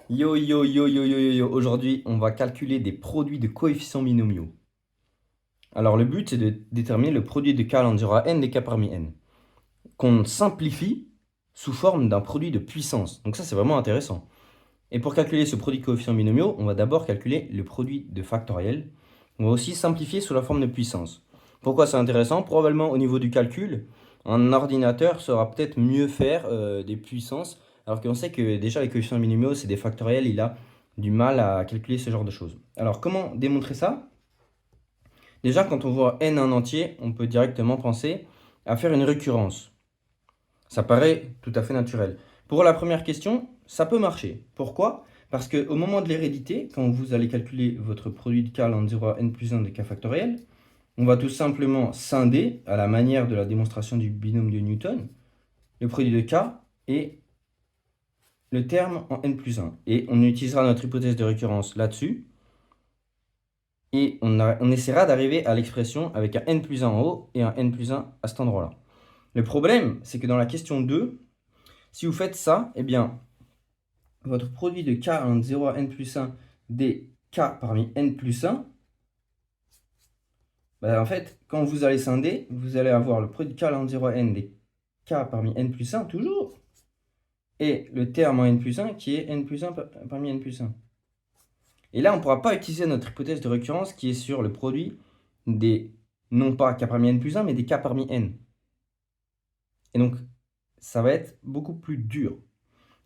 Yo yo yo yo yo yo yo, aujourd'hui on va calculer des produits de coefficients binomiaux. Alors le but c'est de déterminer le produit de k allant de 0 à n des k parmi n, qu'on simplifie sous forme d'un produit de puissance. Donc ça c'est vraiment intéressant. Et pour calculer ce produit de coefficients binomiaux, on va d'abord calculer le produit de factoriel. On va aussi simplifier sous la forme de puissance. Pourquoi c'est intéressant? Probablement au niveau du calcul, un ordinateur saura peut-être mieux faire des puissances, alors qu'on sait que déjà les coefficients binomiaux, c'est des factoriels, il a du mal à calculer ce genre de choses. Alors comment démontrer ça? Déjà, quand on voit n un entier, on peut directement penser à faire une récurrence. Ça paraît tout à fait naturel. Pour la première question, ça peut marcher. Pourquoi? Parce qu'au moment de l'hérédité, quand vous allez calculer votre produit de k allant de 0 à n plus 1 de k factoriel, on va tout simplement scinder, à la manière de la démonstration du binôme de Newton, le produit de k et le terme en n plus 1. Et on utilisera notre hypothèse de récurrence là-dessus. Et on essaiera d'arriver à l'expression avec un n plus 1 en haut et un n plus 1 à cet endroit-là. Le problème, c'est que dans la question 2, si vous faites ça, eh bien, votre produit de k allant de 0 à n plus 1 des k parmi n plus 1, bah, en fait, quand vous allez scinder, vous allez avoir le produit de k allant de 0 à n des k parmi n plus 1, toujours, et le terme en n plus 1 qui est n plus 1 parmi n plus 1. Et là, on ne pourra pas utiliser notre hypothèse de récurrence qui est sur le produit des, non pas k parmi n plus 1, mais des k parmi n. Et donc, ça va être beaucoup plus dur.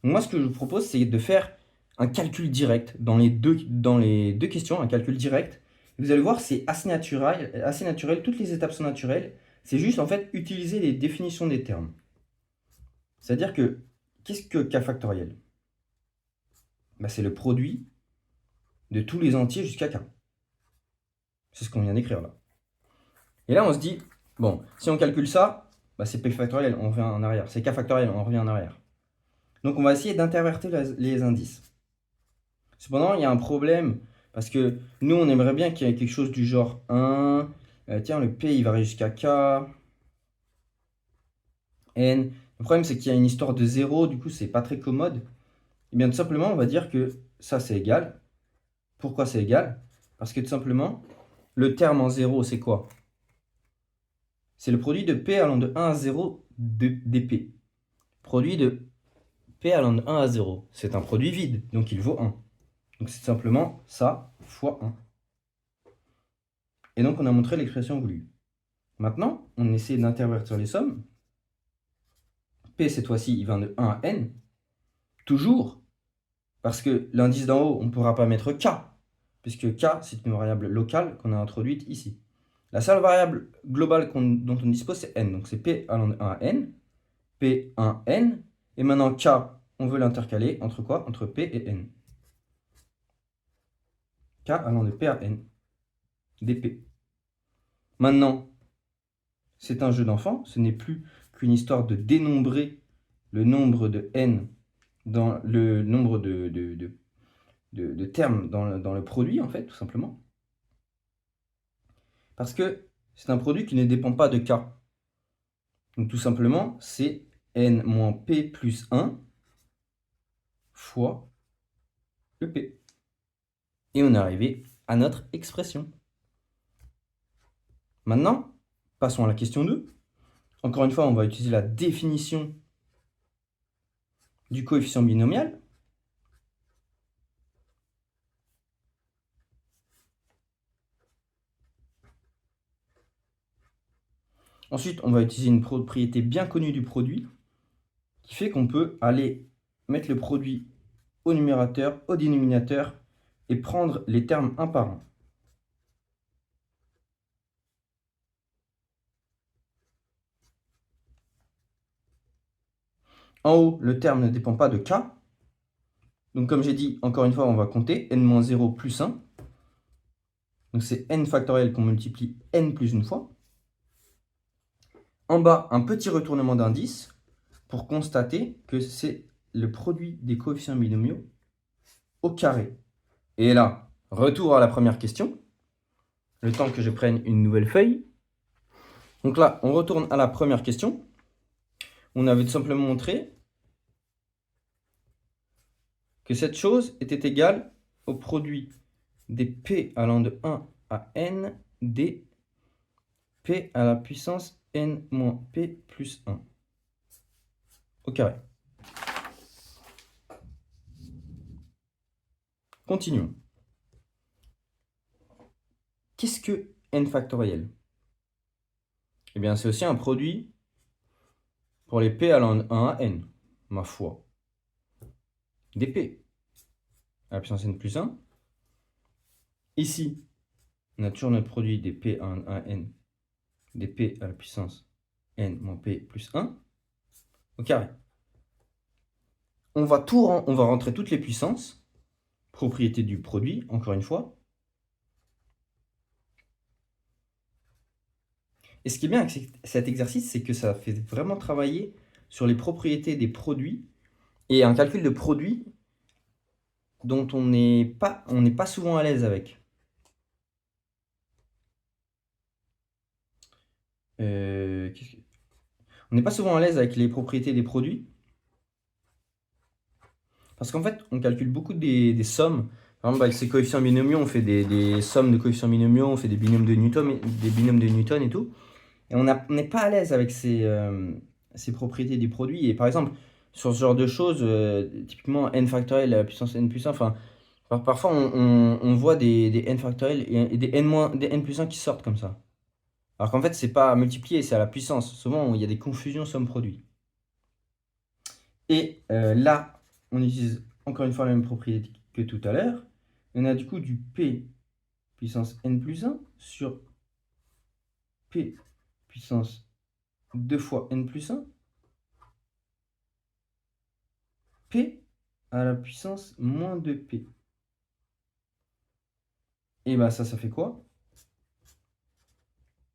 Donc moi, ce que je vous propose, c'est de faire un calcul direct dans les deux questions, un calcul direct. Vous allez voir, c'est assez naturel, toutes les étapes sont naturelles. C'est juste, en fait, utiliser les définitions des termes. C'est-à-dire que, qu'est-ce que k factoriel? Bah, c'est le produit de tous les entiers jusqu'à k. C'est ce qu'on vient d'écrire là. Et là, on se dit, bon, si on calcule ça, bah, c'est p factoriel, on revient en arrière. C'est k factoriel, on revient en arrière. Donc, on va essayer d'intervertir les indices. Cependant, il y a un problème, parce que nous, on aimerait bien qu'il y ait quelque chose du genre 1. Tiens, le P, il varie jusqu'à K, N. Le problème, c'est qu'il y a une histoire de 0, du coup, c'est pas très commode. Et bien, tout simplement, on va dire que ça, c'est égal. Pourquoi c'est égal? Parce que tout simplement, le terme en 0, c'est quoi? C'est le produit de P allant de 1 à 0 des P. Produit de P allant de 1 à 0. C'est un produit vide, donc il vaut 1. Donc c'est simplement ça fois 1. Et donc on a montré l'expression voulue. Maintenant, on essaie d'intervertir les sommes. P, cette fois-ci, il va de 1 à n. Toujours, parce que l'indice d'en haut, on ne pourra pas mettre k, puisque k, c'est une variable locale qu'on a introduite ici. La seule variable globale dont on dispose, c'est n. Donc c'est p allant de 1 à n, p 1, n. Et maintenant, k, on veut l'intercaler entre quoi? Entre p et n. K allant de p à n, dp. Maintenant, c'est un jeu d'enfant, ce n'est plus qu'une histoire de dénombrer le nombre de n dans le nombre de termes dans le produit, en fait, tout simplement. Parce que c'est un produit qui ne dépend pas de k. Donc tout simplement, c'est n moins p plus 1 fois le p. Et on est arrivé à notre expression. Maintenant, passons à la question 2. Encore une fois, on va utiliser la définition du coefficient binomial. Ensuite, on va utiliser une propriété bien connue du produit qui fait qu'on peut aller mettre le produit au numérateur, au dénominateur et prendre les termes un par un. En haut, le terme ne dépend pas de k. Donc comme j'ai dit, encore une fois, on va compter n-0 plus 1. Donc c'est n factoriel qu'on multiplie n plus une fois. En bas, un petit retournement d'indice pour constater que c'est le produit des coefficients binomiaux au carré. Et là, retour à la première question. Le temps que je prenne une nouvelle feuille. Donc là, on retourne à la première question. On avait tout simplement montré que cette chose était égale au produit des p allant de 1 à n des p à la puissance n moins p plus 1 au carré. Continuons. Qu'est-ce que n factoriel? Eh bien, c'est aussi un produit pour les p allant de 1 à n, ma foi. Des p à la puissance n plus 1. Ici, on a toujours notre produit des p allant de 1 à n, des p à la puissance n moins p plus 1 au carré. On va rentrer toutes les puissances, propriété du produit, encore une fois. Et ce qui est bien avec cet exercice, c'est que ça fait vraiment travailler sur les propriétés des produits et un calcul de produits dont on n'est pas souvent à l'aise avec. On n'est pas souvent à l'aise avec les propriétés des produits. Parce qu'en fait, on calcule beaucoup des sommes. Par exemple, avec ces coefficients binomiaux, on fait des sommes de coefficients binomiaux, on fait des binômes de Newton et tout. Et on n'est pas à l'aise avec ces propriétés des produits. Et par exemple, sur ce genre de choses, typiquement n factoriel à la puissance n plus 1, enfin, parfois on voit des n factoriels et des n plus 1 qui sortent comme ça. Alors qu'en fait, c'est pas à multiplier, c'est à la puissance. Souvent, il y a des confusions somme-produit. Et là, on utilise encore une fois la même propriété que tout à l'heure. On a du coup du p puissance n plus 1 sur p puissance 2 fois n plus 1, p à la puissance moins 2p. Et bien ça fait quoi?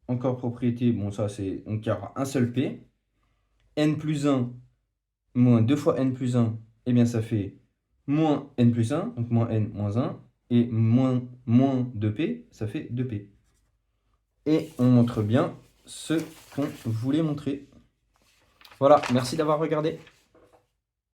Encore propriété, bon ça c'est, donc il y aura un seul p. N plus 1 moins 2 fois n plus 1, et bien ça fait moins n plus 1, donc moins n moins 1, et moins 2p, ça fait 2p. Et on montre bien ce qu'on voulait montrer. Voilà, merci d'avoir regardé.